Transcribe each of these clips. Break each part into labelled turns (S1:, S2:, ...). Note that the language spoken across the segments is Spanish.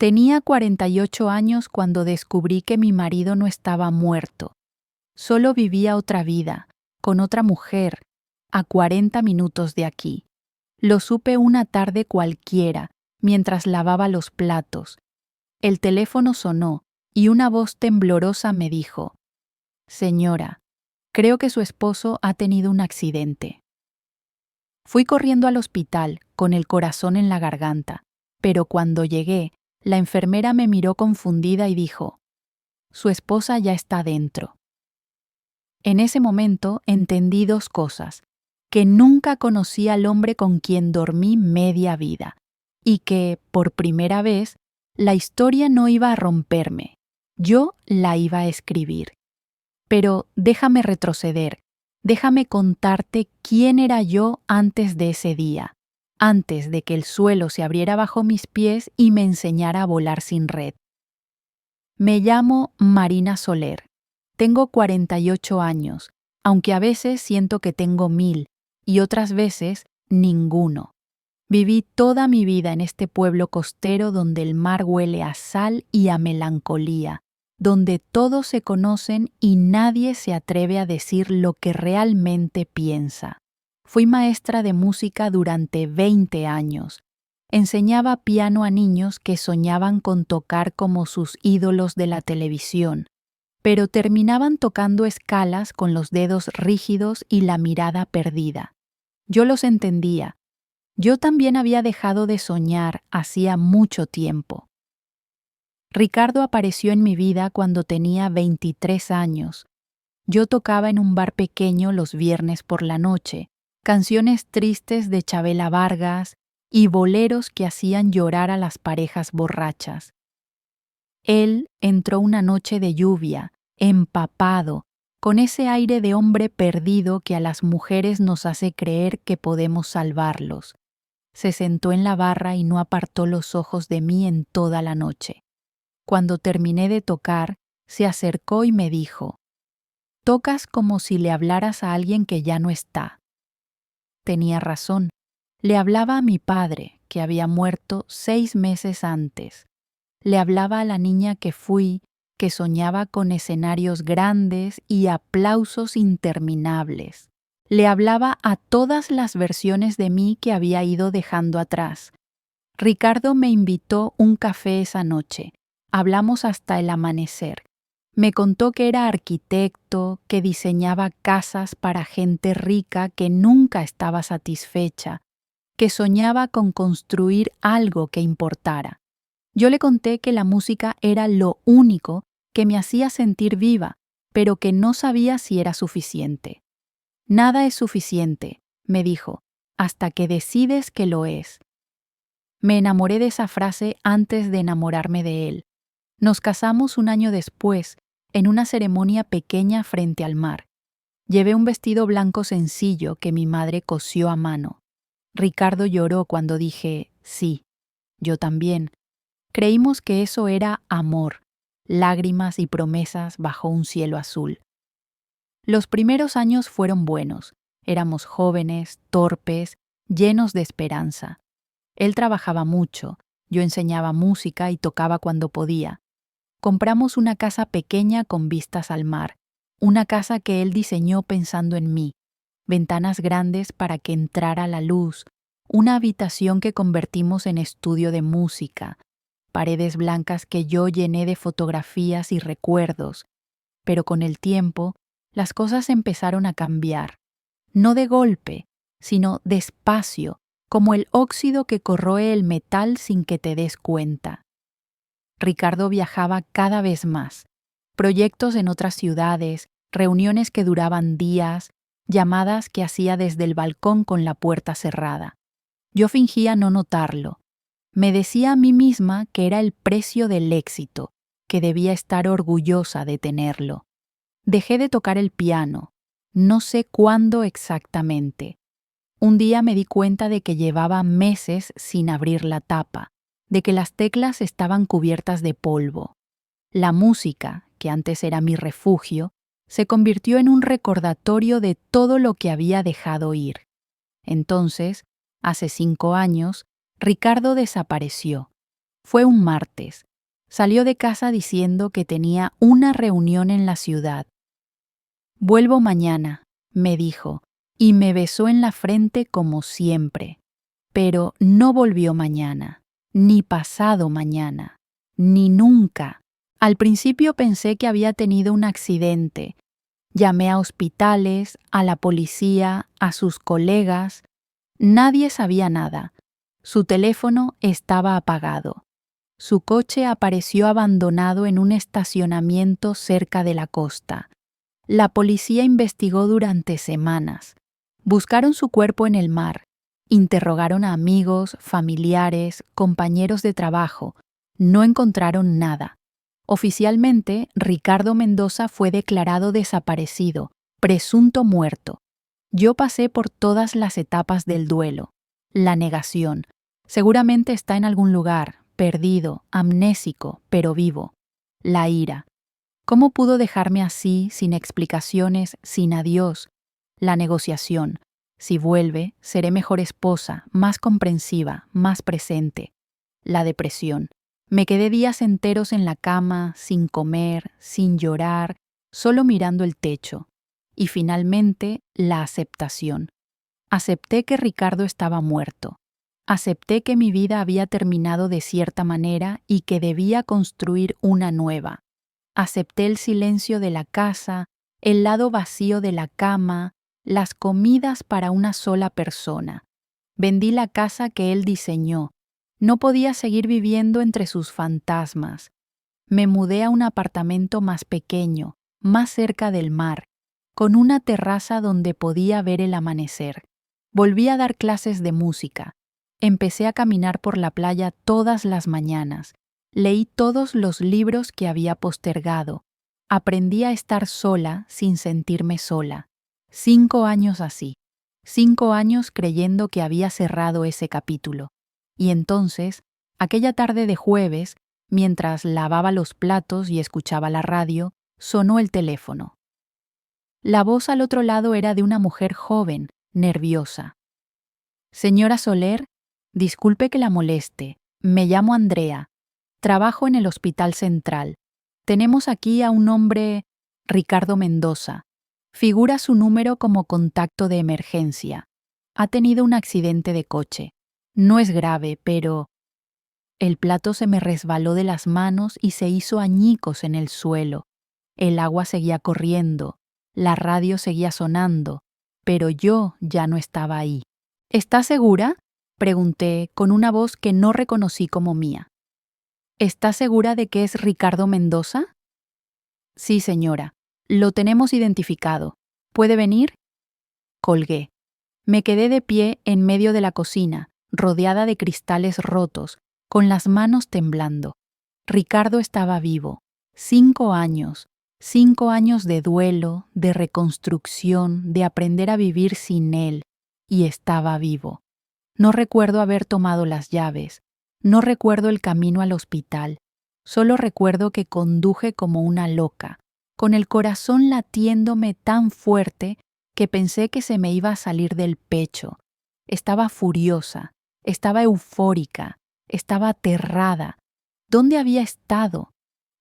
S1: Tenía 48 años cuando descubrí que mi marido no estaba muerto. Solo vivía otra vida, con otra mujer, a 40 minutos de aquí. Lo supe una tarde cualquiera, mientras lavaba los platos. El teléfono sonó y una voz temblorosa me dijo: «Señora, creo que su esposo ha tenido un accidente». Fui corriendo al hospital, con el corazón en la garganta, pero cuando llegué, la enfermera me miró confundida y dijo: «Su esposa ya está dentro». En ese momento entendí dos cosas: que nunca conocí al hombre con quien dormí media vida, y que, por primera vez, la historia no iba a romperme, yo la iba a escribir. Pero déjame retroceder, déjame contarte quién era yo antes de ese día, antes de que el suelo se abriera bajo mis pies y me enseñara a volar sin red. Me llamo Marina Soler. Tengo 48 años, aunque a veces siento que tengo 1000 y otras veces ninguno. Viví toda mi vida en este pueblo costero donde el mar huele a sal y a melancolía, donde todos se conocen y nadie se atreve a decir lo que realmente piensa. Fui maestra de música durante 20 años. Enseñaba piano a niños que soñaban con tocar como sus ídolos de la televisión, pero terminaban tocando escalas con los dedos rígidos y la mirada perdida. Yo los entendía. Yo también había dejado de soñar hacía mucho tiempo. Ricardo apareció en mi vida cuando tenía 23 años. Yo tocaba en un bar pequeño los viernes por la noche, canciones tristes de Chabela Vargas y boleros que hacían llorar a las parejas borrachas. Él entró una noche de lluvia, empapado, con ese aire de hombre perdido que a las mujeres nos hace creer que podemos salvarlos. Se sentó en la barra y no apartó los ojos de mí en toda la noche. Cuando terminé de tocar, se acercó y me dijo: «Tocas como si le hablaras a alguien que ya no está». Tenía razón. Le hablaba a mi padre, que había muerto 6 meses antes. Le hablaba a la niña que fui, que soñaba con escenarios grandes y aplausos interminables. Le hablaba a todas las versiones de mí que había ido dejando atrás. Ricardo me invitó un café esa noche. Hablamos hasta el amanecer. Me contó que era arquitecto, que diseñaba casas para gente rica que nunca estaba satisfecha, que soñaba con construir algo que importara. Yo le conté que la música era lo único que me hacía sentir viva, pero que no sabía si era suficiente. «Nada es suficiente», me dijo, «hasta que decides que lo es». Me enamoré de esa frase antes de enamorarme de él. Nos casamos un año después, en una ceremonia pequeña frente al mar. Llevé un vestido blanco sencillo que mi madre cosió a mano. Ricardo lloró cuando dije sí. Yo también. Creímos que eso era amor, lágrimas y promesas bajo un cielo azul. Los primeros años fueron buenos. Éramos jóvenes, torpes, llenos de esperanza. Él trabajaba mucho, yo enseñaba música y tocaba cuando podía. Compramos una casa pequeña con vistas al mar, una casa que él diseñó pensando en mí, ventanas grandes para que entrara la luz, una habitación que convertimos en estudio de música, paredes blancas que yo llené de fotografías y recuerdos, pero con el tiempo las cosas empezaron a cambiar, no de golpe, sino despacio, como el óxido que corroe el metal sin que te des cuenta. Ricardo viajaba cada vez más, proyectos en otras ciudades, reuniones que duraban días, llamadas que hacía desde el balcón con la puerta cerrada. Yo fingía no notarlo. Me decía a mí misma que era el precio del éxito, que debía estar orgullosa de tenerlo. Dejé de tocar el piano, no sé cuándo exactamente. Un día me di cuenta de que llevaba meses sin abrir la tapa, de que las teclas estaban cubiertas de polvo. La música, que antes era mi refugio, se convirtió en un recordatorio de todo lo que había dejado ir. Entonces, hace 5 años, Ricardo desapareció. Fue un martes. Salió de casa diciendo que tenía una reunión en la ciudad. Vuelvo mañana, me dijo, y me besó en la frente como siempre. Pero no volvió mañana, ni pasado mañana, ni nunca. Al principio pensé que había tenido un accidente. Llamé a hospitales, a la policía, a sus colegas. Nadie sabía nada. Su teléfono estaba apagado. Su coche apareció abandonado en un estacionamiento cerca de la costa. La policía investigó durante semanas. Buscaron su cuerpo en el mar. Interrogaron a amigos, familiares, compañeros de trabajo. No encontraron nada. Oficialmente, Ricardo Mendoza fue declarado desaparecido, presunto muerto. Yo pasé por todas las etapas del duelo. La negación. Seguramente está en algún lugar, perdido, amnésico, pero vivo. La ira. ¿Cómo pudo dejarme así, sin explicaciones, sin adiós? La negociación. Si vuelve, seré mejor esposa, más comprensiva, más presente. La depresión. Me quedé días enteros en la cama, sin comer, sin llorar, solo mirando el techo. Y finalmente, la aceptación. Acepté que Ricardo estaba muerto. Acepté que mi vida había terminado de cierta manera y que debía construir una nueva. Acepté el silencio de la casa, el lado vacío de la cama, las comidas para una sola persona. Vendí la casa que él diseñó. No podía seguir viviendo entre sus fantasmas. Me mudé a un apartamento más pequeño, más cerca del mar, con una terraza donde podía ver el amanecer. Volví a dar clases de música. Empecé a caminar por la playa todas las mañanas. Leí todos los libros que había postergado. Aprendí a estar sola sin sentirme sola. 5 años así. 5 años creyendo que había cerrado ese capítulo. Y entonces, aquella tarde de jueves, mientras lavaba los platos y escuchaba la radio, sonó el teléfono. La voz al otro lado era de una mujer joven, nerviosa. Señora Soler, disculpe que la moleste. Me llamo Andrea. Trabajo en el Hospital Central. Tenemos aquí a un hombre, Ricardo Mendoza. Figura su número como contacto de emergencia. Ha tenido un accidente de coche. No es grave, pero... El plato se me resbaló de las manos y se hizo añicos en el suelo. El agua seguía corriendo, la radio seguía sonando, pero yo ya no estaba ahí. ¿Está segura?, pregunté con una voz que no reconocí como mía. ¿Está segura de que es Ricardo Mendoza? Sí, señora. Lo tenemos identificado. ¿Puede venir? Colgué. Me quedé de pie en medio de la cocina, rodeada de cristales rotos, con las manos temblando. Ricardo estaba vivo. 5 años. 5 años de duelo, de reconstrucción, de aprender a vivir sin él. Y estaba vivo. No recuerdo haber tomado las llaves. No recuerdo el camino al hospital. Solo recuerdo que conduje como una loca, con el corazón latiéndome tan fuerte que pensé que se me iba a salir del pecho. Estaba furiosa, estaba eufórica, estaba aterrada. ¿Dónde había estado?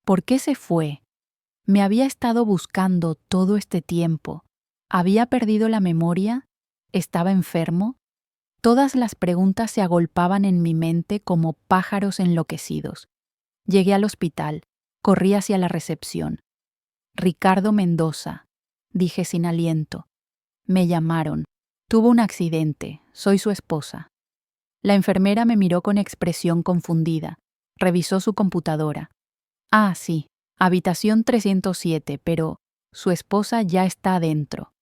S1: ¿Por qué se fue? Me había estado buscando todo este tiempo. ¿Había perdido la memoria? ¿Estaba enfermo? Todas las preguntas se agolpaban en mi mente como pájaros enloquecidos. Llegué al hospital, corrí hacia la recepción. Ricardo Mendoza, dije sin aliento. Me llamaron. Tuvo un accidente. Soy su esposa. La enfermera me miró con expresión confundida. Revisó su computadora. Ah, sí, habitación 307, pero su esposa ya está adentro.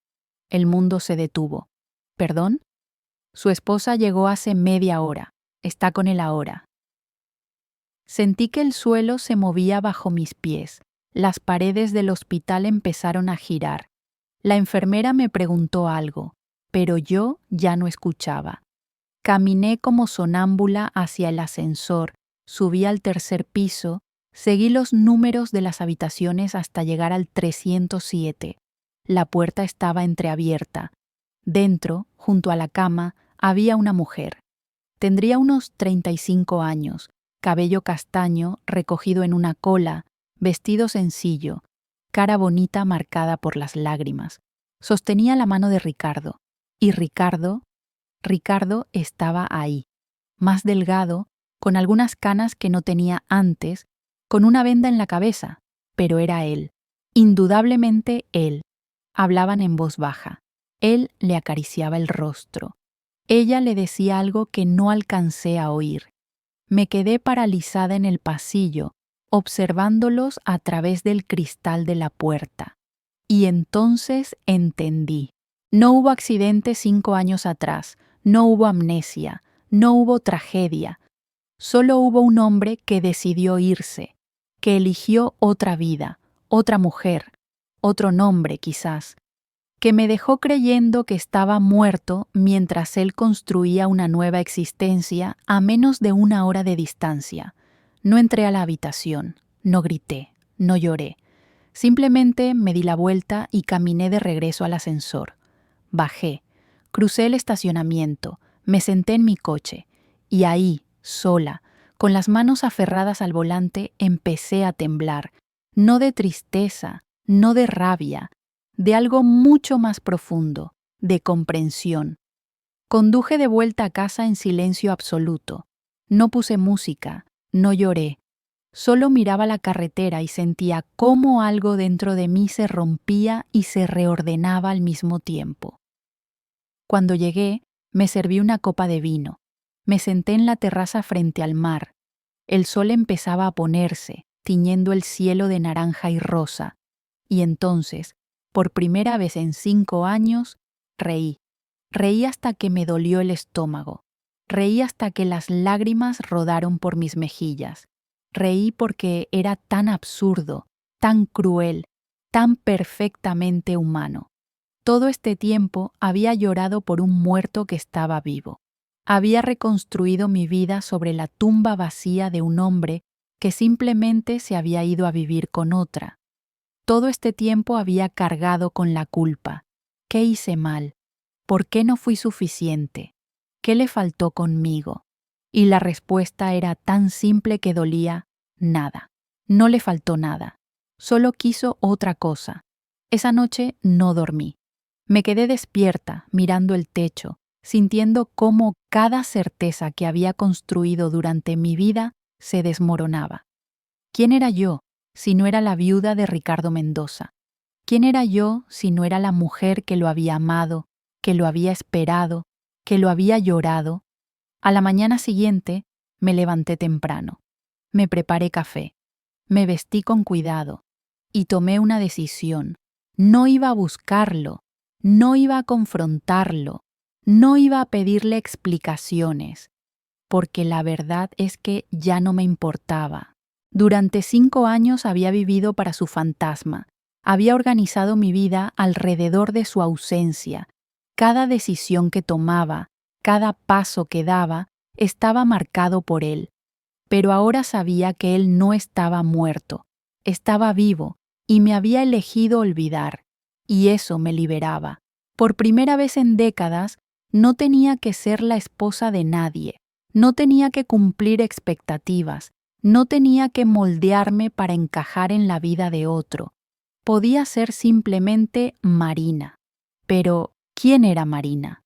S1: El mundo se detuvo. ¿Perdón? Su esposa llegó hace media hora. Está con él ahora. Sentí que el suelo se movía bajo mis pies. Las paredes del hospital empezaron a girar. La enfermera me preguntó algo, pero yo ya no escuchaba. Caminé como sonámbula hacia el ascensor, subí al 3er piso, seguí los números de las habitaciones hasta llegar al 307. La puerta estaba entreabierta. Dentro, junto a la cama, había una mujer. Tendría unos 35 años, cabello castaño recogido en una cola, vestido sencillo, cara bonita marcada por las lágrimas. Sostenía la mano de Ricardo. Y Ricardo estaba ahí, más delgado, con algunas canas que no tenía antes, con una venda en la cabeza, pero era él, indudablemente él. Hablaban en voz baja. Él le acariciaba el rostro. Ella le decía algo que no alcancé a oír. Me quedé paralizada en el pasillo, observándolos a través del cristal de la puerta. Y entonces entendí. No hubo accidente 5 años atrás, no hubo amnesia, no hubo tragedia. Solo hubo un hombre que decidió irse, que eligió otra vida, otra mujer, otro nombre quizás, que me dejó creyendo que estaba muerto mientras él construía una nueva existencia a menos de 1 hora de distancia. No entré a la habitación, no grité, no lloré. Simplemente me di la vuelta y caminé de regreso al ascensor. Bajé, crucé el estacionamiento, me senté en mi coche y ahí, sola, con las manos aferradas al volante, empecé a temblar, no de tristeza, no de rabia, de algo mucho más profundo, de comprensión. Conduje de vuelta a casa en silencio absoluto. No puse música, no lloré. Solo miraba la carretera y sentía cómo algo dentro de mí se rompía y se reordenaba al mismo tiempo. Cuando llegué, me serví una copa de vino. Me senté en la terraza frente al mar. El sol empezaba a ponerse, tiñendo el cielo de naranja y rosa. Y entonces, por primera vez en 5 años, reí. Reí hasta que me dolió el estómago. Reí hasta que las lágrimas rodaron por mis mejillas. Reí porque era tan absurdo, tan cruel, tan perfectamente humano. Todo este tiempo había llorado por un muerto que estaba vivo. Había reconstruido mi vida sobre la tumba vacía de un hombre que simplemente se había ido a vivir con otra. Todo este tiempo había cargado con la culpa. ¿Qué hice mal? ¿Por qué no fui suficiente? ¿Qué le faltó conmigo? Y la respuesta era tan simple que dolía: nada. No le faltó nada. Solo quiso otra cosa. Esa noche no dormí. Me quedé despierta, mirando el techo, sintiendo cómo cada certeza que había construido durante mi vida se desmoronaba. ¿Quién era yo si no era la viuda de Ricardo Mendoza? ¿Quién era yo si no era la mujer que lo había amado, que lo había esperado, que lo había llorado? A la mañana siguiente me levanté temprano. Me preparé café. Me vestí con cuidado y tomé una decisión. No iba a buscarlo, no iba a confrontarlo, no iba a pedirle explicaciones, porque la verdad es que ya no me importaba. Durante 5 años había vivido para su fantasma, había organizado mi vida alrededor de su ausencia. Cada decisión que tomaba, cada paso que daba, estaba marcado por él. Pero ahora sabía que él no estaba muerto, estaba vivo y me había elegido olvidar. Y eso me liberaba. Por primera vez en décadas, no tenía que ser la esposa de nadie, no tenía que cumplir expectativas, no tenía que moldearme para encajar en la vida de otro. Podía ser simplemente Marina. Pero, ¿quién era Marina?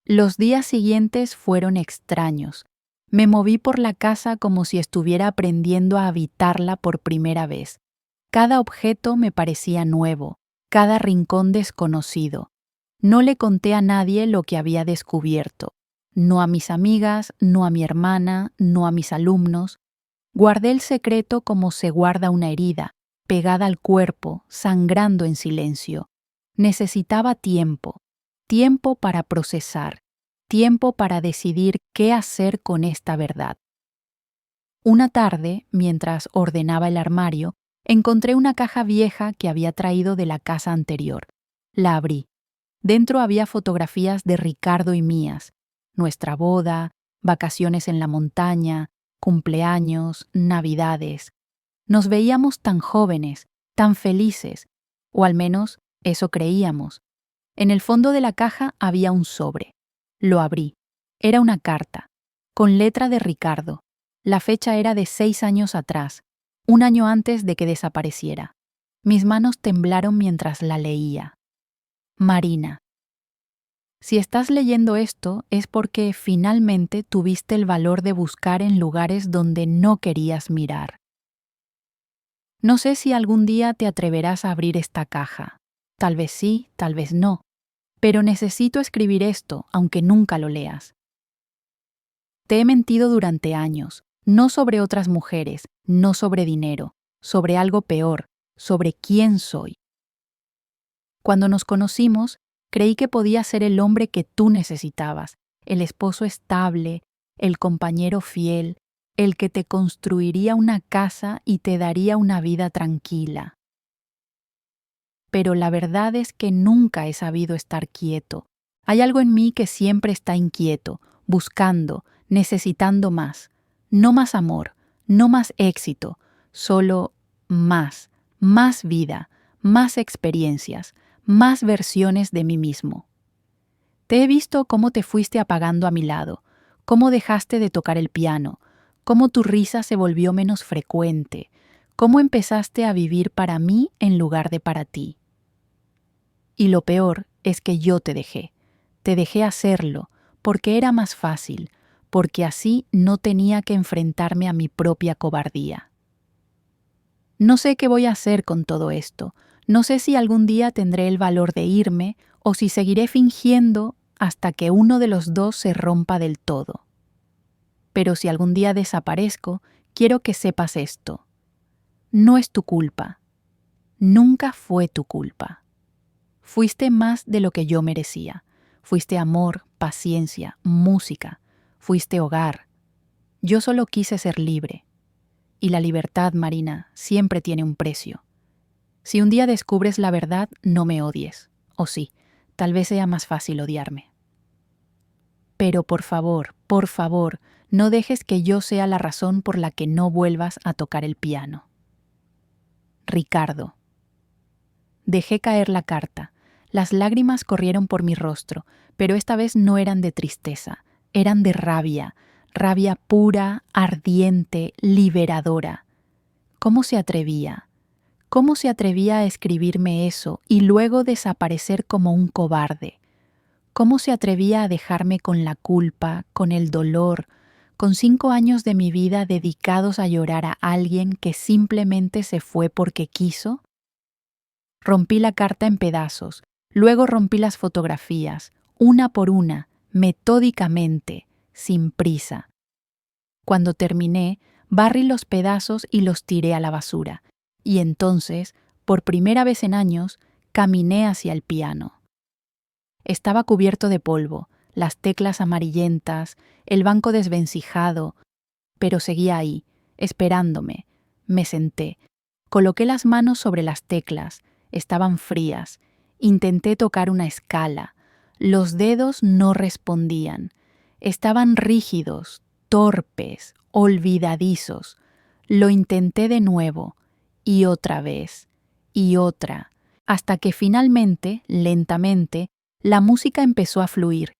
S1: Los días siguientes fueron extraños. Me moví por la casa como si estuviera aprendiendo a habitarla por primera vez. Cada objeto me parecía nuevo, cada rincón desconocido. No le conté a nadie lo que había descubierto. No a mis amigas, no a mi hermana, no a mis alumnos. Guardé el secreto como se guarda una herida, pegada al cuerpo, sangrando en silencio. Necesitaba tiempo, tiempo para procesar, tiempo para decidir qué hacer con esta verdad. Una tarde, mientras ordenaba el armario, encontré una caja vieja que había traído de la casa anterior. La abrí. Dentro había fotografías de Ricardo y mías, nuestra boda, vacaciones en la montaña, cumpleaños, navidades. Nos veíamos tan jóvenes, tan felices, o al menos eso creíamos. En el fondo de la caja había un sobre. Lo abrí. Era una carta, con letra de Ricardo. La fecha era de 6 años atrás, un año antes de que desapareciera. Mis manos temblaron mientras la leía. Marina. Si estás leyendo esto es porque finalmente tuviste el valor de buscar en lugares donde no querías mirar. No sé si algún día te atreverás a abrir esta caja. Tal vez sí, tal vez no. Pero necesito escribir esto, aunque nunca lo leas. Te he mentido durante años, no sobre otras mujeres, no sobre dinero, sobre algo peor, sobre quién soy. Cuando nos conocimos, creí que podía ser el hombre que tú necesitabas, el esposo estable, el compañero fiel, el que te construiría una casa y te daría una vida tranquila. Pero la verdad es que nunca he sabido estar quieto. Hay algo en mí que siempre está inquieto, buscando, necesitando más. No más amor, no más éxito, solo más, más vida, más experiencias, más versiones de mí mismo. Te he visto cómo te fuiste apagando a mi lado, cómo dejaste de tocar el piano, cómo tu risa se volvió menos frecuente, cómo empezaste a vivir para mí en lugar de para ti. Y lo peor es que yo te dejé hacerlo, porque era más fácil, porque así no tenía que enfrentarme a mi propia cobardía. No sé qué voy a hacer con todo esto, no sé si algún día tendré el valor de irme o si seguiré fingiendo hasta que uno de los dos se rompa del todo. Pero si algún día desaparezco, quiero que sepas esto. No es tu culpa. Nunca fue tu culpa. Fuiste más de lo que yo merecía. Fuiste amor, paciencia, música. Fuiste hogar. Yo solo quise ser libre. Y la libertad, Marina, siempre tiene un precio. Si un día descubres la verdad, no me odies. O sí, tal vez sea más fácil odiarme. Pero por favor, no dejes que yo sea la razón por la que no vuelvas a tocar el piano. Ricardo. Dejé caer la carta. Las lágrimas corrieron por mi rostro, pero esta vez no eran de tristeza, eran de rabia, rabia pura, ardiente, liberadora. ¿Cómo se atrevía? ¿Cómo se atrevía a escribirme eso y luego desaparecer como un cobarde? ¿Cómo se atrevía a dejarme con la culpa, con el dolor, con 5 años de mi vida dedicados a llorar a alguien que simplemente se fue porque quiso? Rompí la carta en pedazos, luego rompí las fotografías, una por una, metódicamente, sin prisa. Cuando terminé, barrí los pedazos y los tiré a la basura, y entonces, por primera vez en años, caminé hacia el piano. Estaba cubierto de polvo, las teclas amarillentas, el banco desvencijado, pero seguía ahí, esperándome. Me senté, coloqué las manos sobre las teclas, estaban frías, intenté tocar una escala, los dedos no respondían, estaban rígidos, torpes, olvidadizos. Lo intenté de nuevo, y otra vez, y otra, hasta que finalmente, lentamente, la música empezó a fluir.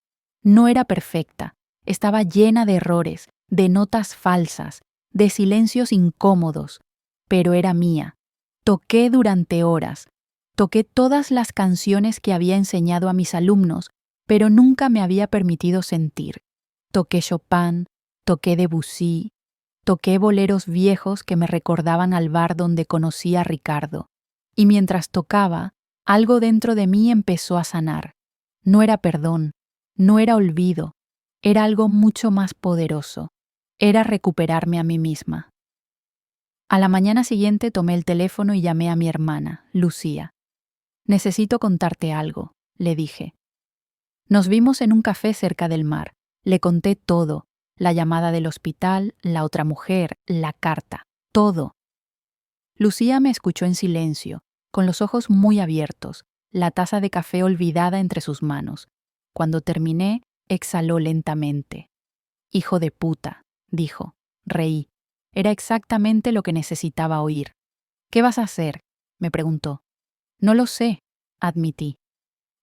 S1: No era perfecta, estaba llena de errores, de notas falsas, de silencios incómodos, pero era mía. Toqué durante horas, toqué todas las canciones que había enseñado a mis alumnos, pero nunca me había permitido sentir. Toqué Chopin, toqué Debussy, toqué boleros viejos que me recordaban al bar donde conocí a Ricardo. Y mientras tocaba, algo dentro de mí empezó a sanar. No era perdón, no era olvido, era algo mucho más poderoso. Era recuperarme a mí misma. A la mañana siguiente tomé el teléfono y llamé a mi hermana, Lucía. Necesito contarte algo, le dije. Nos vimos en un café cerca del mar. Le conté todo, la llamada del hospital, la otra mujer, la carta, todo. Lucía me escuchó en silencio, con los ojos muy abiertos, la taza de café olvidada entre sus manos. Cuando terminé, exhaló lentamente. Hijo de puta, dijo. Reí. Era exactamente lo que necesitaba oír. ¿Qué vas a hacer?, me preguntó. No lo sé, admití.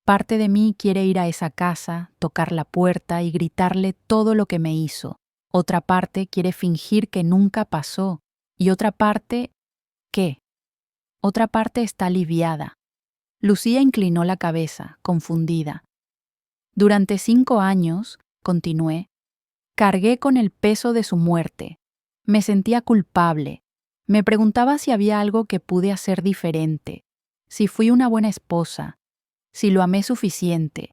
S1: Parte de mí quiere ir a esa casa, tocar la puerta y gritarle todo lo que me hizo, Otra parte quiere fingir que nunca pasó. Y otra parte, ¿qué? Otra parte está aliviada. Lucía inclinó la cabeza, confundida. Durante 5 años, continué, cargué con el peso de su muerte. Me sentía culpable. Me preguntaba si había algo que pude hacer diferente, si fui una buena esposa, si lo amé suficiente.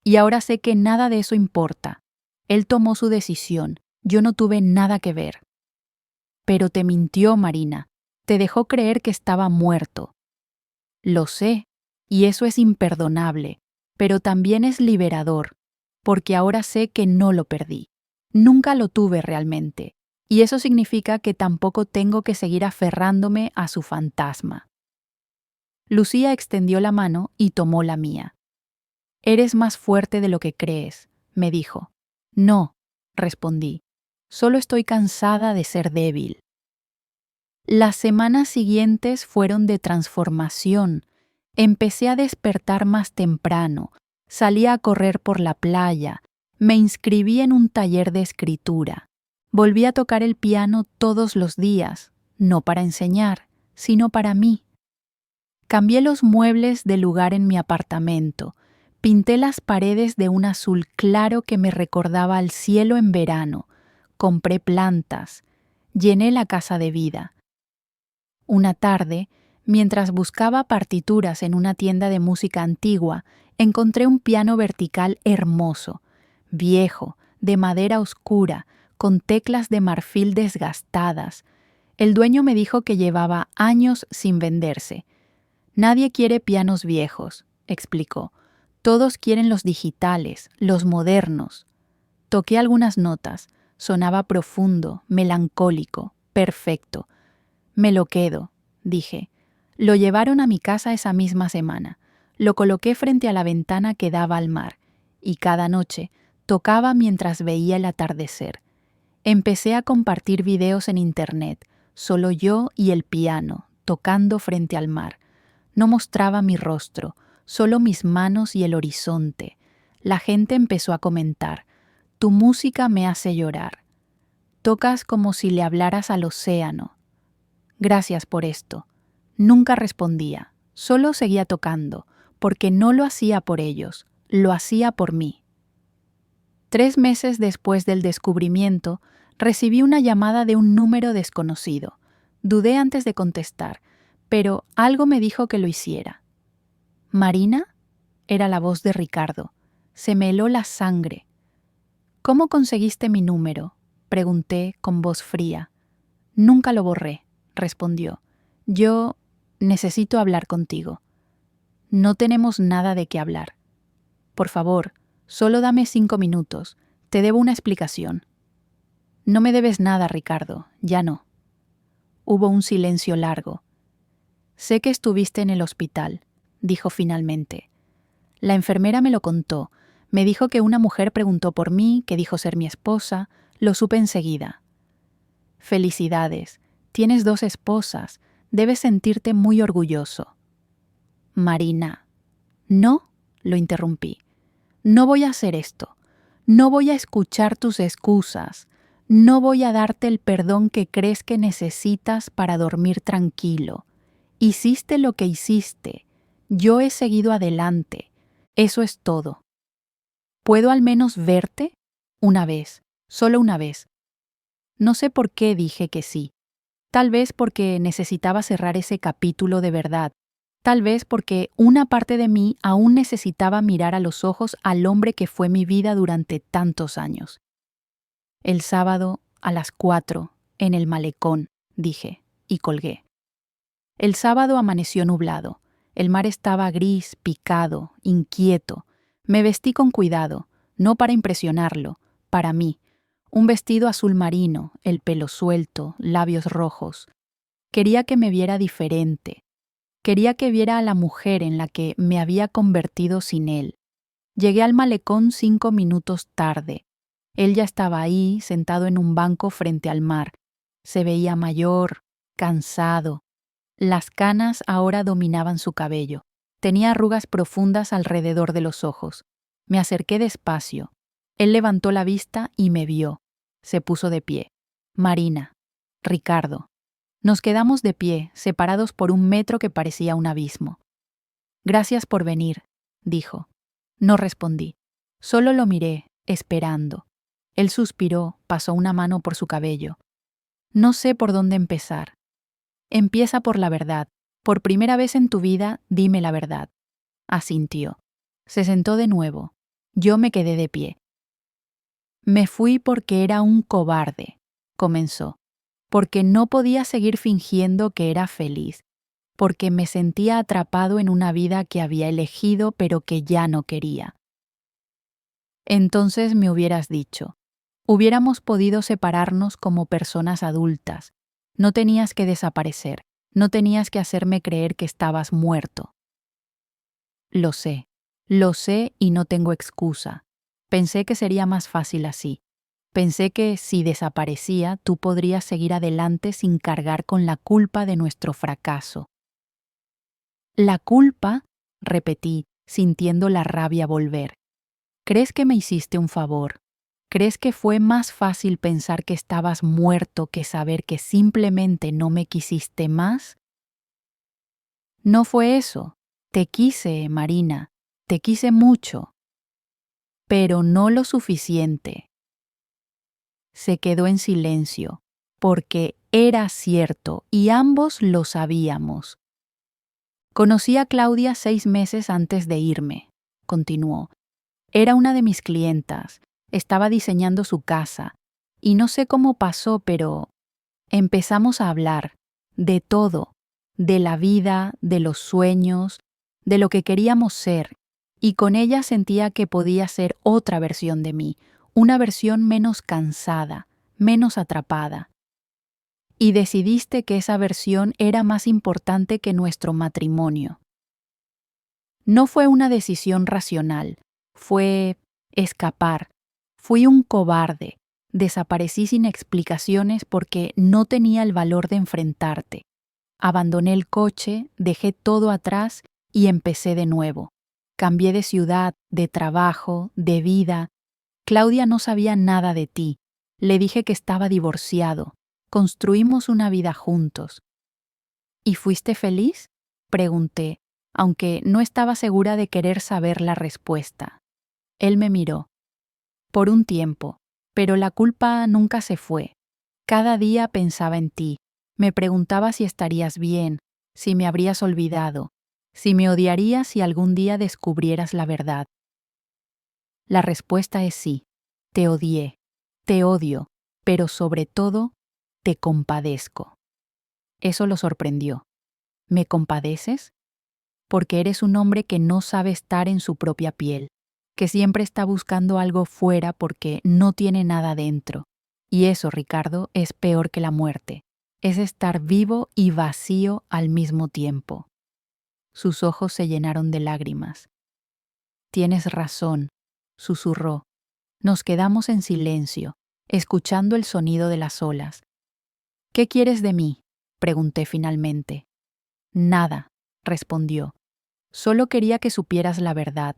S1: Y ahora sé que nada de eso importa. Él tomó su decisión, yo no tuve nada que ver. Pero te mintió, Marina. Te dejó creer que estaba muerto. Lo sé, y eso es imperdonable, pero también es liberador, porque ahora sé que no lo perdí. Nunca lo tuve realmente, y eso significa que tampoco tengo que seguir aferrándome a su fantasma. Lucía extendió la mano y tomó la mía. Eres más fuerte de lo que crees, me dijo. No, respondí. Solo estoy cansada de ser débil. Las semanas siguientes fueron de transformación. Empecé a despertar más temprano, salí a correr por la playa, me inscribí en un taller de escritura. Volví a tocar el piano todos los días, no para enseñar, sino para mí. Cambié los muebles de lugar en mi apartamento, pinté las paredes de un azul claro que me recordaba al cielo en verano, compré plantas, llené la casa de vida. Una tarde, mientras buscaba partituras en una tienda de música antigua, encontré un piano vertical hermoso, viejo, de madera oscura, con teclas de marfil desgastadas. El dueño me dijo que llevaba años sin venderse. Nadie quiere pianos viejos, explicó. Todos quieren los digitales, los modernos. Toqué algunas notas. Sonaba profundo, melancólico, perfecto. Me lo quedo, dije. Lo llevaron a mi casa esa misma semana. Lo coloqué frente a la ventana que daba al mar, y cada noche tocaba mientras veía el atardecer. Empecé a compartir videos en internet, solo yo y el piano, tocando frente al mar. No mostraba mi rostro, solo mis manos y el horizonte. La gente empezó a comentar: tu música me hace llorar. Tocas como si le hablaras al océano. Gracias por esto. Nunca respondía, solo seguía tocando, porque no lo hacía por ellos, lo hacía por mí. 3 meses después del descubrimiento, recibí una llamada de un número desconocido. Dudé antes de contestar, pero algo me dijo que lo hiciera. ¿Marina? Era la voz de Ricardo. Se me heló la sangre. ¿Cómo conseguiste mi número?, pregunté con voz fría. Nunca lo borré, respondió. Yo necesito hablar contigo. No tenemos nada de qué hablar. Por favor, solo dame 5 minutos. Te debo una explicación. No me debes nada, Ricardo, ya no. Hubo un silencio largo. Sé que estuviste en el hospital, dijo finalmente. La enfermera me lo contó. Me dijo que una mujer preguntó por mí, que dijo ser mi esposa. Lo supe enseguida. Felicidades. Tienes 2 esposas. Debes sentirte muy orgulloso. Marina. No, lo interrumpí. No voy a hacer esto. No voy a escuchar tus excusas. No voy a darte el perdón que crees que necesitas para dormir tranquilo. Hiciste lo que hiciste. Yo he seguido adelante. Eso es todo. ¿Puedo al menos verte? Una vez, solo una vez. No sé por qué dije que sí. Tal vez porque necesitaba cerrar ese capítulo de verdad. Tal vez porque una parte de mí aún necesitaba mirar a los ojos al hombre que fue mi vida durante tantos años. El sábado, a las 4, en el malecón, dije, y colgué. El sábado amaneció nublado. El mar estaba gris, picado, inquieto. Me vestí con cuidado, no para impresionarlo, para mí. Un vestido azul marino, el pelo suelto, labios rojos. Quería que me viera diferente. Quería que viera a la mujer en la que me había convertido sin él. Llegué al malecón 5 minutos tarde. Él ya estaba ahí, sentado en un banco frente al mar. Se veía mayor, cansado. Las canas ahora dominaban su cabello. Tenía arrugas profundas alrededor de los ojos. Me acerqué despacio. Él levantó la vista y me vio. Se puso de pie. Marina. Ricardo. Nos quedamos de pie, separados por 1 metro que parecía un abismo. Gracias por venir, dijo. No respondí. Solo lo miré, esperando. Él suspiró, pasó una mano por su cabello. No sé por dónde empezar. Empieza por la verdad. Por primera vez en tu vida, dime la verdad. Asintió. Se sentó de nuevo. Yo me quedé de pie. Me fui porque era un cobarde, comenzó. Porque no podía seguir fingiendo que era feliz. Porque me sentía atrapado en una vida que había elegido pero que ya no quería. Entonces me hubieras dicho. Hubiéramos podido separarnos como personas adultas. No tenías que desaparecer. No tenías que hacerme creer que estabas muerto. Lo sé y no tengo excusa. Pensé que sería más fácil así. Pensé que si desaparecía, tú podrías seguir adelante sin cargar con la culpa de nuestro fracaso. ¿La culpa? Repetí, sintiendo la rabia volver. ¿Crees que me hiciste un favor? ¿Crees que fue más fácil pensar que estabas muerto que saber que simplemente no me quisiste más? No fue eso. Te quise, Marina. Te quise mucho. Pero no lo suficiente. Se quedó en silencio, porque era cierto y ambos lo sabíamos. Conocí a Claudia 6 meses antes de irme, continuó. Era una de mis clientas, estaba diseñando su casa, y no sé cómo pasó, pero empezamos a hablar de todo, de la vida, de los sueños, de lo que queríamos ser, y con ella sentía que podía ser otra versión de mí, una versión menos cansada, menos atrapada. Y decidiste que esa versión era más importante que nuestro matrimonio. No fue una decisión racional, fue escapar. Fui un cobarde, desaparecí sin explicaciones porque no tenía el valor de enfrentarte. Abandoné el coche, dejé todo atrás y empecé de nuevo. Cambié de ciudad, de trabajo, de vida. Claudia no sabía nada de ti. Le dije que estaba divorciado. Construimos una vida juntos. ¿Y fuiste feliz? Pregunté, aunque no estaba segura de querer saber la respuesta. Él me miró. Por un tiempo, pero la culpa nunca se fue. Cada día pensaba en ti. Me preguntaba si estarías bien, si me habrías olvidado, si me odiarías si algún día descubrieras la verdad. La respuesta es sí. Te odié, te odio, pero sobre todo, te compadezco. Eso lo sorprendió. ¿Me compadeces? Porque eres un hombre que no sabe estar en su propia piel, que siempre está buscando algo fuera porque no tiene nada dentro. Y eso, Ricardo, es peor que la muerte. Es estar vivo y vacío al mismo tiempo. Sus ojos se llenaron de lágrimas. Tienes razón, susurró. Nos quedamos en silencio, escuchando el sonido de las olas. ¿Qué quieres de mí? Pregunté finalmente. Nada, respondió. Solo quería que supieras la verdad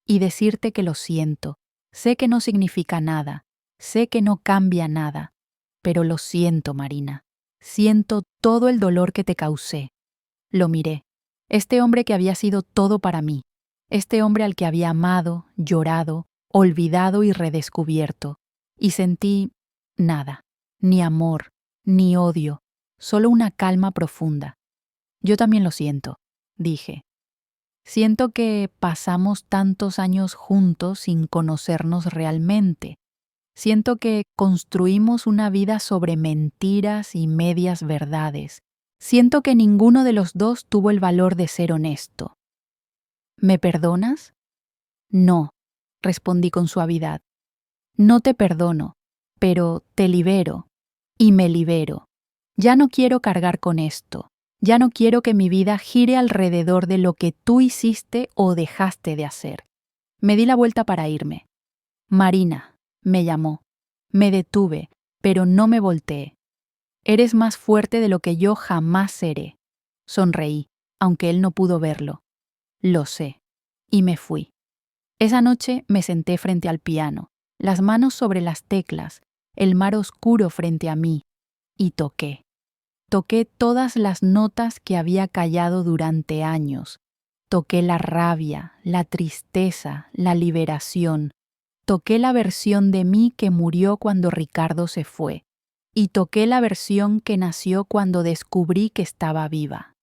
S1: y decirte que lo siento. Sé que no significa nada, sé que no cambia nada, pero lo siento, Marina. Siento todo el dolor que te causé. Lo miré. Este hombre que había sido todo para mí. Este hombre al que había amado, llorado, olvidado y redescubierto. Y sentí nada, ni amor, ni odio, solo una calma profunda. Yo también lo siento, dije. Siento que pasamos tantos años juntos sin conocernos realmente. Siento que construimos una vida sobre mentiras y medias verdades. Siento que ninguno de los dos tuvo el valor de ser honesto. ¿Me perdonas? No, respondí con suavidad. No te perdono, pero te libero y me libero. Ya no quiero cargar con esto. Ya no quiero que mi vida gire alrededor de lo que tú hiciste o dejaste de hacer. Me di la vuelta para irme. Marina, me llamó. Me detuve, pero no me volteé. Eres más fuerte de lo que yo jamás seré. Sonreí, aunque él no pudo verlo. Lo sé. Y me fui. Esa noche me senté frente al piano, las manos sobre las teclas, el mar oscuro frente a mí, y toqué. Toqué todas las notas que había callado durante años. Toqué la rabia, la tristeza, la liberación. Toqué la versión de mí que murió cuando Ricardo se fue. Y toqué la versión que nació cuando descubrí que estaba viva.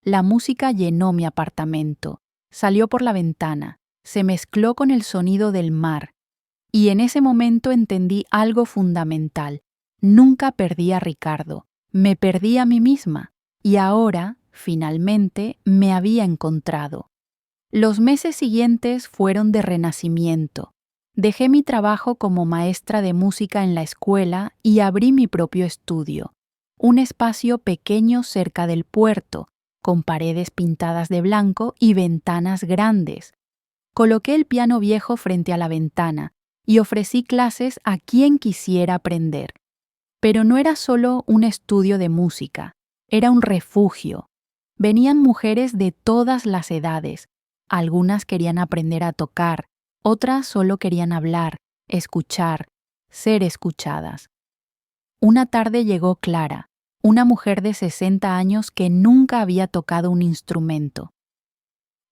S1: La música llenó mi apartamento, salió por la ventana, se mezcló con el sonido del mar. Y en ese momento entendí algo fundamental. Nunca perdí a Ricardo. Me perdí a mí misma y ahora, finalmente, me había encontrado. Los meses siguientes fueron de renacimiento. Dejé mi trabajo como maestra de música en la escuela y abrí mi propio estudio, un espacio pequeño cerca del puerto, con paredes pintadas de blanco y ventanas grandes. Coloqué el piano viejo frente a la ventana y ofrecí clases a quien quisiera aprender. Pero no era solo un estudio de música, era un refugio. Venían mujeres de todas las edades. Algunas querían aprender a tocar, otras solo querían hablar, escuchar, ser escuchadas. Una tarde llegó Clara, una mujer de 60 años que nunca había tocado un instrumento.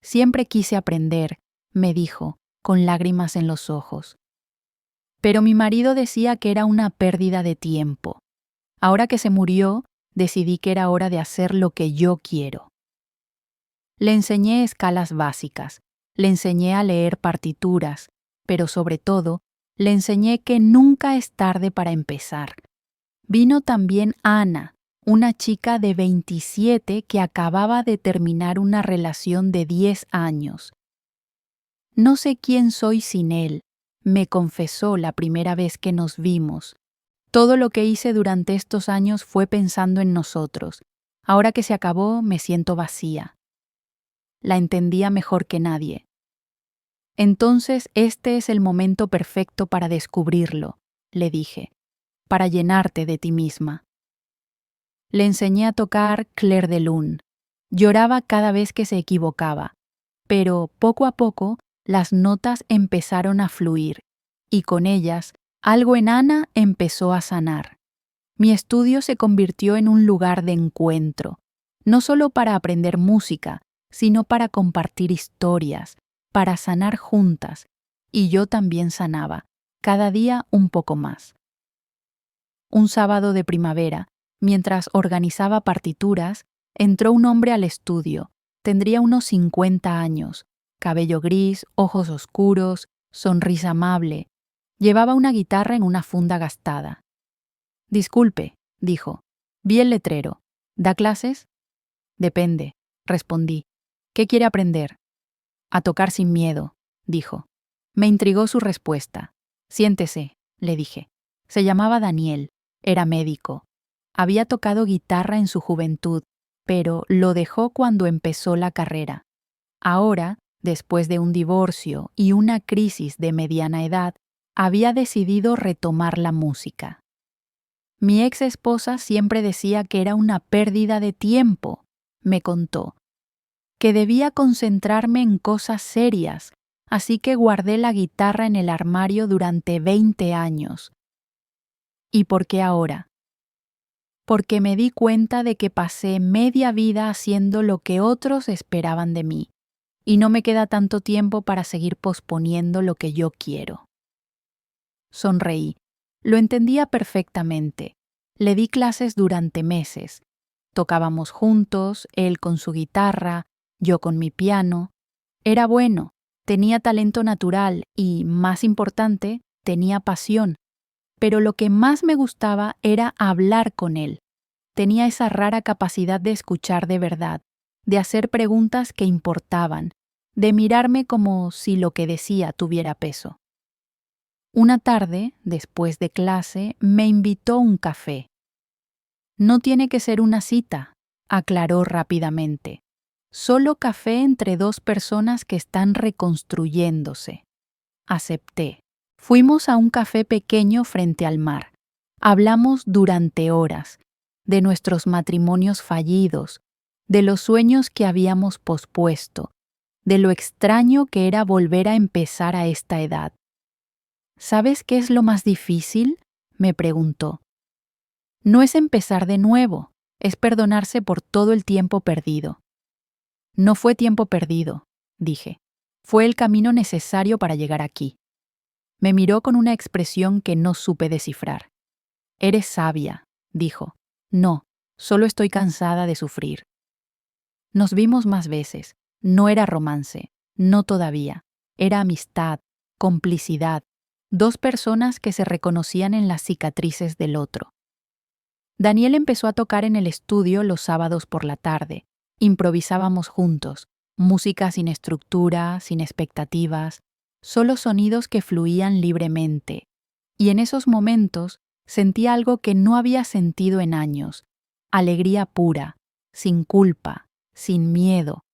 S1: Siempre quise aprender, me dijo, con lágrimas en los ojos. Pero mi marido decía que era una pérdida de tiempo. Ahora que se murió, decidí que era hora de hacer lo que yo quiero. Le enseñé escalas básicas, le enseñé a leer partituras, pero sobre todo, le enseñé que nunca es tarde para empezar. Vino también Ana, una chica de 27 que acababa de terminar una relación de 10 años. No sé quién soy sin él, me confesó la primera vez que nos vimos. Todo lo que hice durante estos años fue pensando en nosotros. Ahora que se acabó, me siento vacía. La entendía mejor que nadie. Entonces este es el momento perfecto para descubrirlo, le dije, para llenarte de ti misma. Le enseñé a tocar Clair de Lune. Lloraba cada vez que se equivocaba, pero poco a poco las notas empezaron a fluir, y con ellas algo en Ana empezó a sanar. Mi estudio se convirtió en un lugar de encuentro, no solo para aprender música, sino para compartir historias, para sanar juntas, y yo también sanaba, cada día un poco más. Un sábado de primavera, mientras organizaba partituras, entró un hombre al estudio. Tendría unos 50 años, cabello gris, ojos oscuros, sonrisa amable. Llevaba una guitarra en una funda gastada. «Disculpe», dijo, «vi el letrero. ¿Da clases?» «Depende», respondí. «¿Qué quiere aprender?» «A tocar sin miedo», dijo. Me intrigó su respuesta. «Siéntese», le dije. Se llamaba Daniel, era médico. Había tocado guitarra en su juventud, pero lo dejó cuando empezó la carrera. Ahora, después de un divorcio y una crisis de mediana edad, había decidido retomar la música. Mi ex esposa siempre decía que era una pérdida de tiempo, me contó, que debía concentrarme en cosas serias, así que guardé la guitarra en el armario durante 20 años. ¿Y por qué ahora? Porque me di cuenta de que pasé media vida haciendo lo que otros esperaban de mí, y no me queda tanto tiempo para seguir posponiendo lo que yo quiero. Sonreí. Lo entendía perfectamente. Le di clases durante meses. Tocábamos juntos, él con su guitarra, yo con mi piano. Era bueno, tenía talento natural y, más importante, tenía pasión. Pero lo que más me gustaba era hablar con él. Tenía esa rara capacidad de escuchar de verdad, de hacer preguntas que importaban, de mirarme como si lo que decía tuviera peso. Una tarde, después de clase, me invitó a un café. No tiene que ser una cita, aclaró rápidamente. Solo café entre dos personas que están reconstruyéndose. Acepté. Fuimos a un café pequeño frente al mar. Hablamos durante horas, de nuestros matrimonios fallidos, de los sueños que habíamos pospuesto, de lo extraño que era volver a empezar a esta edad. ¿Sabes qué es lo más difícil?, me preguntó. No es empezar de nuevo, es perdonarse por todo el tiempo perdido. No fue tiempo perdido, dije. Fue el camino necesario para llegar aquí. Me miró con una expresión que no supe descifrar. Eres sabia, dijo. No, solo estoy cansada de sufrir. Nos vimos más veces. No era romance, no todavía. Era amistad, complicidad, dos personas que se reconocían en las cicatrices del otro. Daniel empezó a tocar en el estudio los sábados por la tarde. Improvisábamos juntos, música sin estructura, sin expectativas, solo sonidos que fluían libremente. Y en esos momentos sentía algo que no había sentido en años, alegría pura, sin culpa, sin miedo.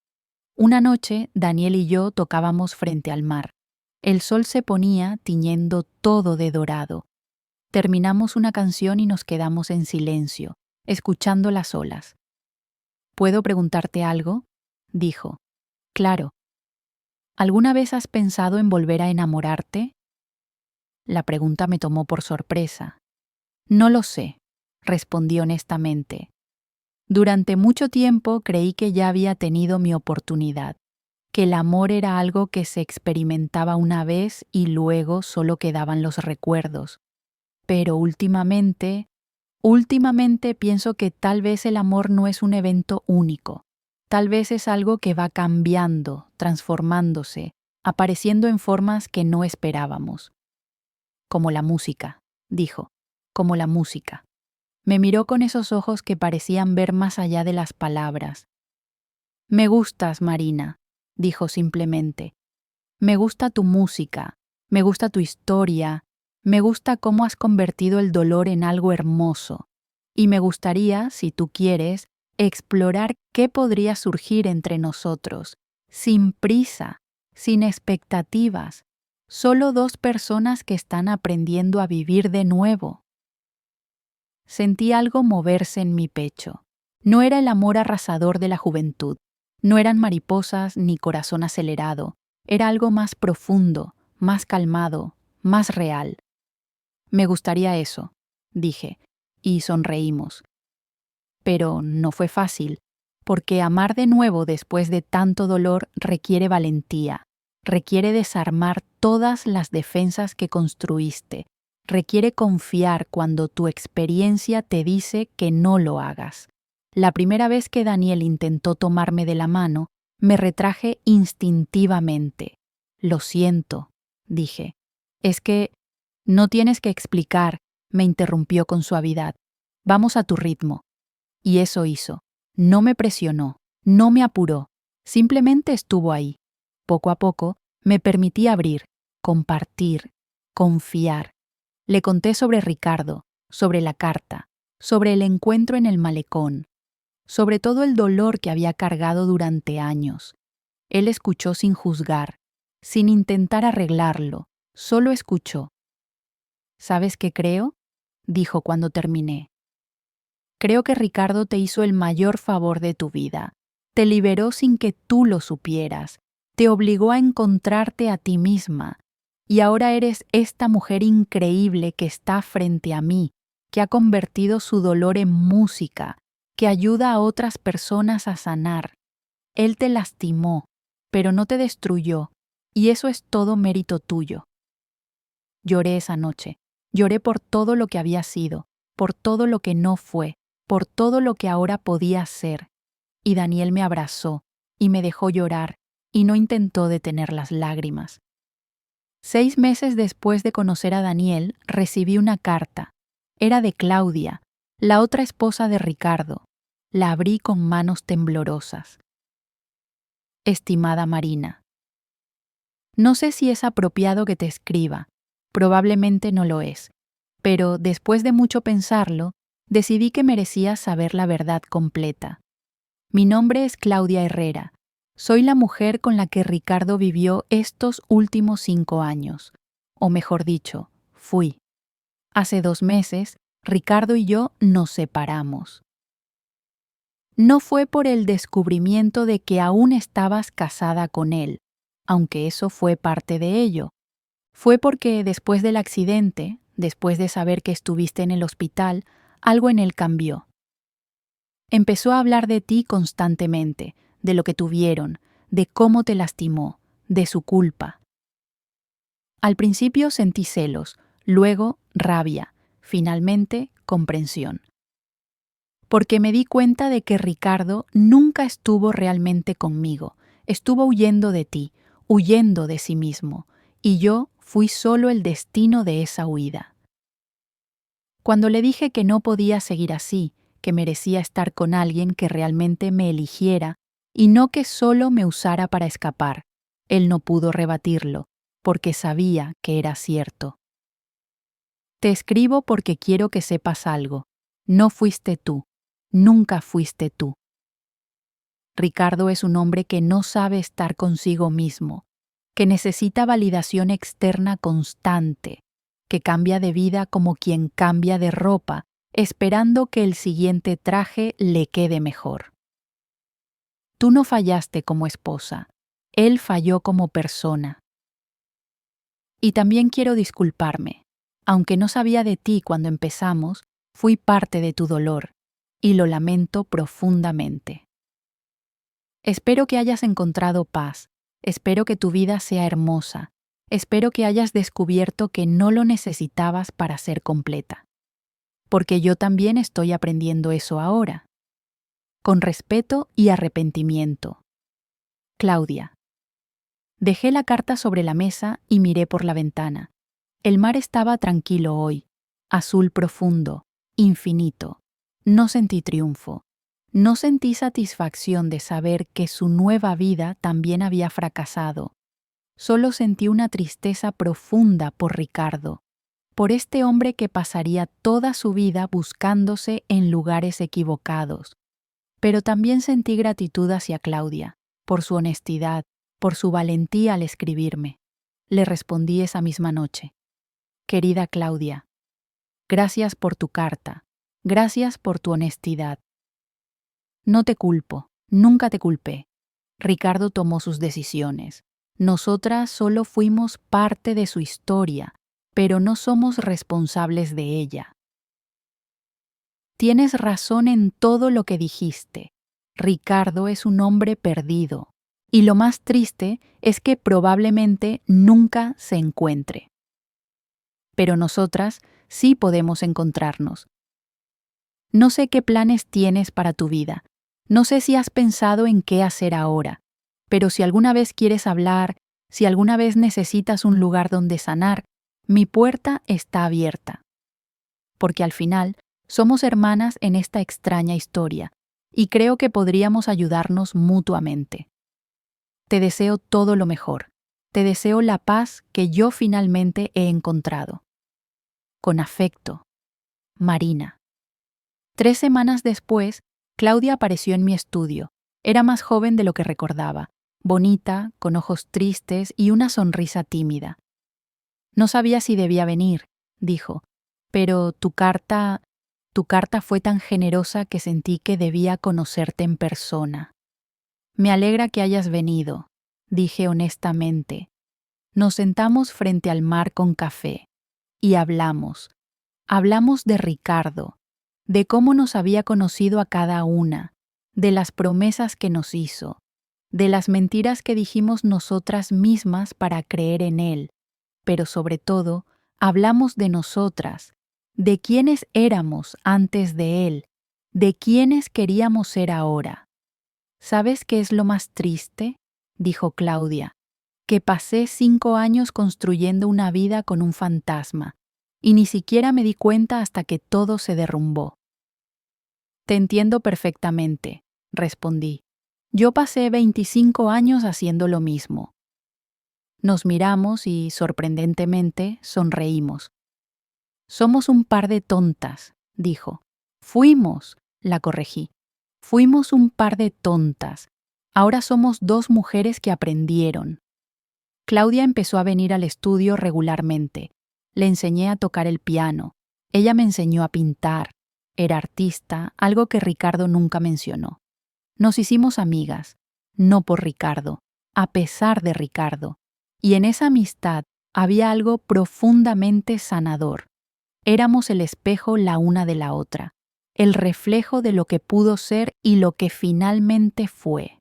S1: Una noche, Daniel y yo tocábamos frente al mar. El sol se ponía tiñendo todo de dorado. Terminamos una canción y nos quedamos en silencio, escuchando las olas. ¿Puedo preguntarte algo?, dijo. Claro. ¿Alguna vez has pensado en volver a enamorarte? La pregunta me tomó por sorpresa. No lo sé, respondí honestamente. Durante mucho tiempo creí que ya había tenido mi oportunidad, que el amor era algo que se experimentaba una vez y luego solo quedaban los recuerdos. Pero últimamente pienso que tal vez el amor no es un evento único. Tal vez es algo que va cambiando, transformándose, apareciendo en formas que no esperábamos. Como la música, dijo, como la música. Me miró con esos ojos que parecían ver más allá de las palabras. Me gustas, Marina, dijo simplemente. Me gusta tu música, me gusta tu historia, me gusta cómo has convertido el dolor en algo hermoso. Y me gustaría, si tú quieres, explorar qué podría surgir entre nosotros, sin prisa, sin expectativas, solo dos personas que están aprendiendo a vivir de nuevo. Sentí algo moverse en mi pecho. No era el amor arrasador de la juventud, no eran mariposas ni corazón acelerado, era algo más profundo, más calmado, más real. Me gustaría eso, dije, y sonreímos. Pero no fue fácil, porque amar de nuevo después de tanto dolor requiere valentía, requiere desarmar todas las defensas que construiste, requiere confiar cuando tu experiencia te dice que no lo hagas. La primera vez que Daniel intentó tomarme de la mano, me retraje instintivamente. Lo siento, dije. Es que no tienes que explicar, me interrumpió con suavidad. Vamos a tu ritmo. Y eso hizo. No me presionó, no me apuró, simplemente estuvo ahí. Poco a poco me permití abrir, compartir, confiar. Le conté sobre Ricardo, sobre la carta, sobre el encuentro en el malecón, sobre todo el dolor que había cargado durante años. Él escuchó sin juzgar, sin intentar arreglarlo, solo escuchó. ¿Sabes qué creo?, dijo cuando terminé. Creo que Ricardo te hizo el mayor favor de tu vida. Te liberó sin que tú lo supieras. Te obligó a encontrarte a ti misma. Y ahora eres esta mujer increíble que está frente a mí, que ha convertido su dolor en música, que ayuda a otras personas a sanar. Él te lastimó, pero no te destruyó, y eso es todo mérito tuyo. Lloré esa noche. Lloré por todo lo que había sido, por todo lo que no fue, por todo lo que ahora podía ser. Y Daniel me abrazó, y me dejó llorar, y no intentó detener las lágrimas. 6 meses después de conocer a Daniel, recibí una carta. Era de Claudia, la otra esposa de Ricardo. La abrí con manos temblorosas. Estimada Marina, no sé si es apropiado que te escriba, probablemente no lo es, pero después de mucho pensarlo, decidí que merecías saber la verdad completa. Mi nombre es Claudia Herrera. Soy la mujer con la que Ricardo vivió estos últimos 5 años. O mejor dicho, fui. Hace 2 meses, Ricardo y yo nos separamos. No fue por el descubrimiento de que aún estabas casada con él, aunque eso fue parte de ello. Fue porque después del accidente, después de saber que estuviste en el hospital, algo en él cambió. Empezó a hablar de ti constantemente, de lo que tuvieron, de cómo te lastimó, de su culpa. Al principio sentí celos, luego rabia, finalmente comprensión. Porque me di cuenta de que Ricardo nunca estuvo realmente conmigo, estuvo huyendo de ti, huyendo de sí mismo, y yo fui solo el destino de esa huida. Cuando le dije que no podía seguir así, que merecía estar con alguien que realmente me eligiera y no que solo me usara para escapar, él no pudo rebatirlo, porque sabía que era cierto. Te escribo porque quiero que sepas algo. No fuiste tú. Nunca fuiste tú. Ricardo es un hombre que no sabe estar consigo mismo, que necesita validación externa constante, que cambia de vida como quien cambia de ropa, esperando que el siguiente traje le quede mejor. Tú no fallaste como esposa, él falló como persona. Y también quiero disculparme. Aunque no sabía de ti cuando empezamos, fui parte de tu dolor, y lo lamento profundamente. Espero que hayas encontrado paz, espero que tu vida sea hermosa, espero que hayas descubierto que no lo necesitabas para ser completa. Porque yo también estoy aprendiendo eso ahora. Con respeto y arrepentimiento. Claudia. Dejé la carta sobre la mesa y miré por la ventana. El mar estaba tranquilo hoy, azul profundo, infinito. No sentí triunfo. No sentí satisfacción de saber que su nueva vida también había fracasado. Solo sentí una tristeza profunda por Ricardo, por este hombre que pasaría toda su vida buscándose en lugares equivocados. Pero también sentí gratitud hacia Claudia, por su honestidad, por su valentía al escribirme. Le respondí esa misma noche. Querida Claudia, gracias por tu carta, gracias por tu honestidad. No te culpo, nunca te culpé. Ricardo tomó sus decisiones. Nosotras solo fuimos parte de su historia, pero no somos responsables de ella. Tienes razón en todo lo que dijiste. Ricardo es un hombre perdido, y lo más triste es que probablemente nunca se encuentre. Pero nosotras sí podemos encontrarnos. No sé qué planes tienes para tu vida. No sé si has pensado en qué hacer ahora, pero si alguna vez quieres hablar, si alguna vez necesitas un lugar donde sanar, mi puerta está abierta. Porque al final, somos hermanas en esta extraña historia, y creo que podríamos ayudarnos mutuamente. Te deseo todo lo mejor. Te deseo la paz que yo finalmente he encontrado. Con afecto. Marina. 3 semanas después, Claudia apareció en mi estudio. Era más joven de lo que recordaba, bonita, con ojos tristes y una sonrisa tímida. No sabía si debía venir, dijo, pero tu carta fue tan generosa que sentí que debía conocerte en persona. Me alegra que hayas venido, dije honestamente. Nos sentamos frente al mar con café y hablamos. Hablamos de Ricardo, de cómo nos había conocido a cada una, de las promesas que nos hizo, de las mentiras que dijimos nosotras mismas para creer en él, pero sobre todo, hablamos de nosotras, de quiénes éramos antes de él, de quiénes queríamos ser ahora. ¿Sabes qué es lo más triste?, dijo Claudia, que pasé 5 años construyendo una vida con un fantasma, y ni siquiera me di cuenta hasta que todo se derrumbó. Te entiendo perfectamente, respondí. Yo pasé 25 años haciendo lo mismo. Nos miramos y, sorprendentemente, sonreímos. Somos un par de tontas, dijo. Fuimos, la corregí. Fuimos un par de tontas. Ahora somos 2 mujeres que aprendieron. Claudia empezó a venir al estudio regularmente. Le enseñé a tocar el piano. Ella me enseñó a pintar. Era artista, algo que Ricardo nunca mencionó. Nos hicimos amigas, no por Ricardo, a pesar de Ricardo. Y en esa amistad había algo profundamente sanador. Éramos el espejo la una de la otra, el reflejo de lo que pudo ser y lo que finalmente fue.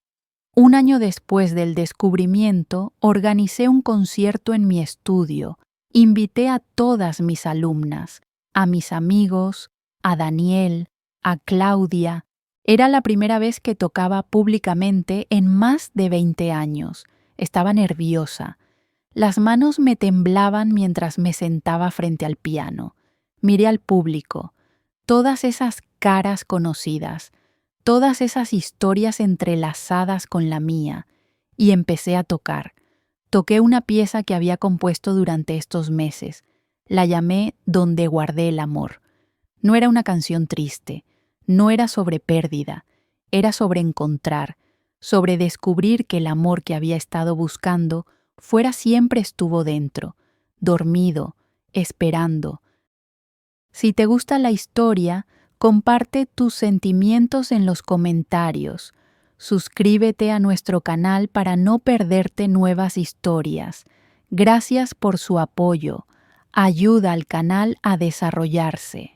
S1: Un año después del descubrimiento, organicé un concierto en mi estudio. Invité a todas mis alumnas, a mis amigos, a Daniel, a Claudia. Era la primera vez que tocaba públicamente en más de 20 años. Estaba nerviosa. Las manos me temblaban mientras me sentaba frente al piano. Miré al público. Todas esas caras conocidas, todas esas historias entrelazadas con la mía, y empecé a tocar. Toqué una pieza que había compuesto durante estos meses. La llamé Donde guardé el amor. No era una canción triste, no era sobre pérdida, era sobre encontrar, sobre descubrir que el amor que había estado buscando fuera siempre estuvo dentro, dormido, esperando. Si te gusta la historia, comparte tus sentimientos en los comentarios. Suscríbete a nuestro canal para no perderte nuevas historias. Gracias por su apoyo. Ayuda al canal a desarrollarse.